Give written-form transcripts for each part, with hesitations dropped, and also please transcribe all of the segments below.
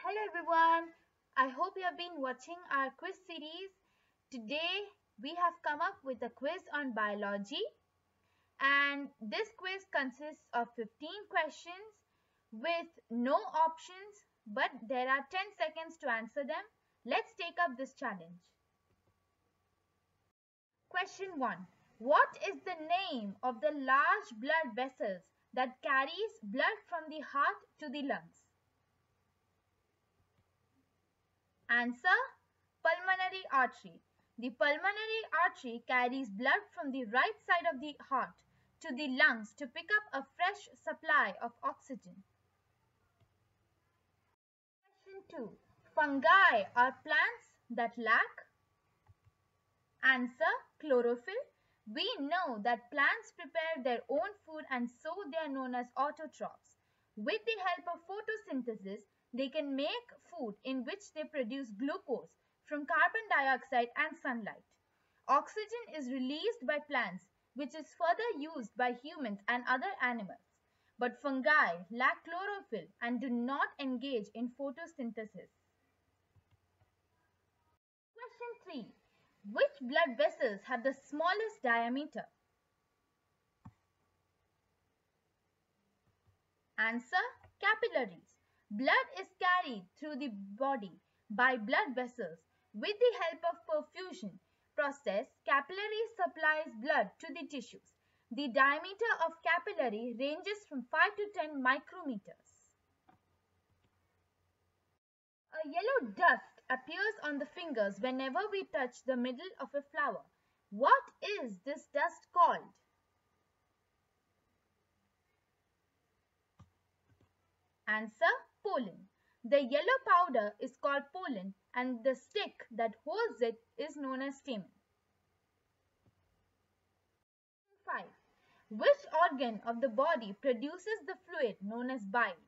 Hello everyone. I hope you have been watching our quiz series. Today we have come up with a quiz on biology, and this quiz consists of 15 questions with no options, but there are 10 seconds to answer them. Let's take up this challenge. Question 1. What is the name of the large blood vessels that carries blood from the heart to the lungs? Answer: pulmonary artery. The pulmonary artery carries blood from the right side of the heart to the lungs to pick up a fresh supply of oxygen. Question 2. Fungi are plants that lack. Answer: chlorophyll. We know that plants prepare their own food and so they are known as autotrophs. With the help of photosynthesis, they can make food in which they produce glucose from carbon dioxide and sunlight. Oxygen is released by plants, which is further used by humans and other animals. But fungi lack chlorophyll and do not engage in photosynthesis. Question 3. Which blood vessels have the smallest diameter? Answer: capillaries. Blood is carried through the body by blood vessels. With the help of perfusion process, capillary supplies blood to the tissues. The diameter of capillary ranges from 5 to 10 micrometers. A yellow dust appears on the fingers whenever we touch the middle of a flower. What is this dust called? Answer: pollen. The yellow powder is called pollen and the stick that holds it is known as stamen. 5. Which organ of the body produces the fluid known as bile?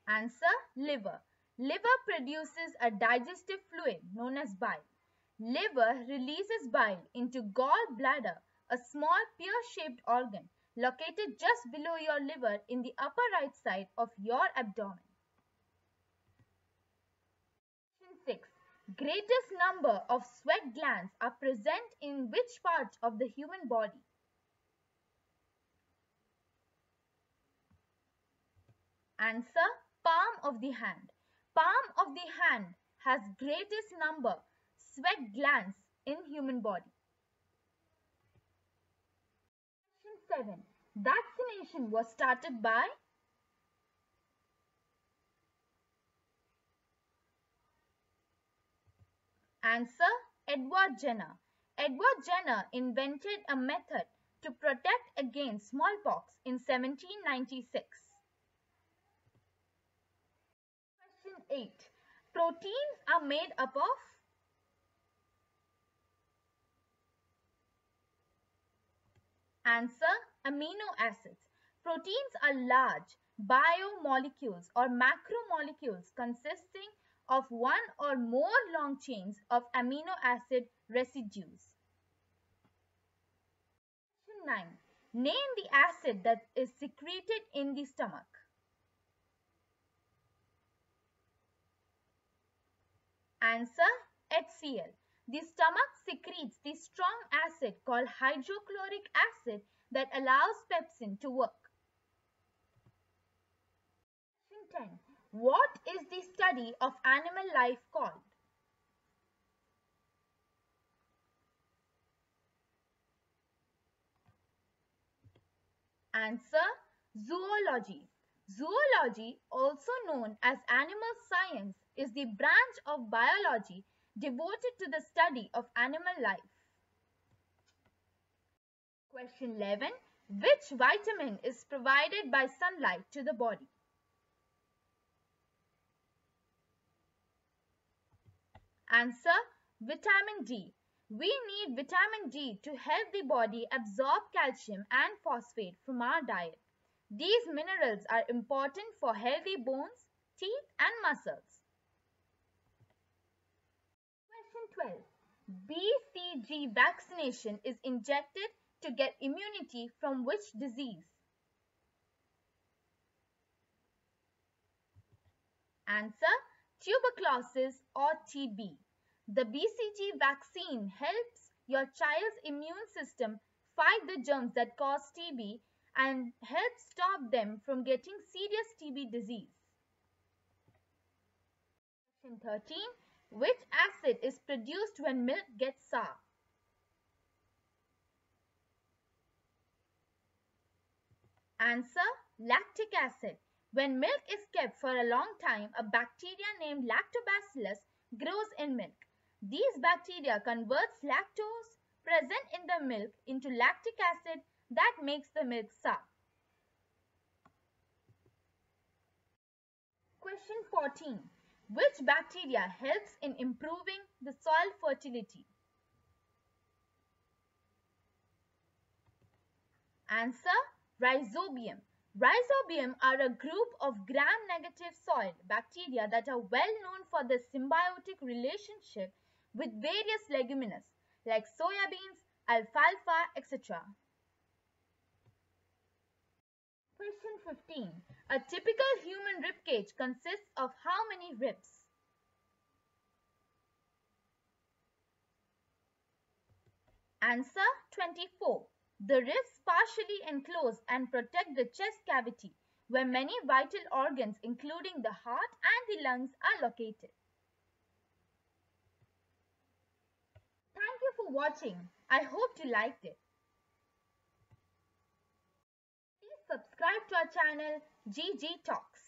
Answer: liver. Liver produces a digestive fluid known as bile. Liver releases bile into gallbladder, a small pear-shaped organ located just below your liver in the upper right side of your abdomen. Question 6. Greatest number of sweat glands are present in which part of the human body? Answer: palm of the hand. Palm of the hand has greatest number sweat glands in human body. Question 7. Vaccination was started by? Answer: Edward Jenner. Edward Jenner invented a method to protect against smallpox in 1796. Question 8. Proteins are made up of? Answer: amino acids. Proteins are large biomolecules or macromolecules consisting of one or more long chains of amino acid residues. Question 9. Name the acid that is secreted in the stomach. Answer: HCl. The stomach secretes the strong acid called hydrochloric acid that allows pepsin to work. Question 10. What is the study of animal life called? Answer: zoology. Zoology, also known as animal science, is the branch of biology devoted to the study of animal life. Question 11. Which vitamin is provided by sunlight to the body? Answer: vitamin D. We need vitamin D to help the body absorb calcium and phosphate from our diet. These minerals are important for healthy bones, teeth, and muscles. Question 12. BCG vaccination is injected to get immunity from which disease? Answer: tuberculosis or TB. The BCG vaccine helps your child's immune system fight the germs that cause TB and helps stop them from getting serious TB disease. Question 13. Which acid is produced when milk gets sour? Answer: lactic acid. When milk is kept for a long time, a bacteria named lactobacillus grows in milk. These bacteria converts lactose present in the milk into lactic acid that makes the milk sour. Question 14. Which bacteria helps in improving the soil fertility? Answer: Rhizobium. Rhizobium are a group of gram-negative soil bacteria that are well known for their symbiotic relationship with various leguminous like soya beans, alfalfa, etc. Question 15. A typical human rib cage consists of how many ribs? Answer: 24. The ribs partially enclose and protect the chest cavity, where many vital organs including the heart and the lungs are located. Thank you for watching. I hope you liked it. Please subscribe to our channel GG Talks.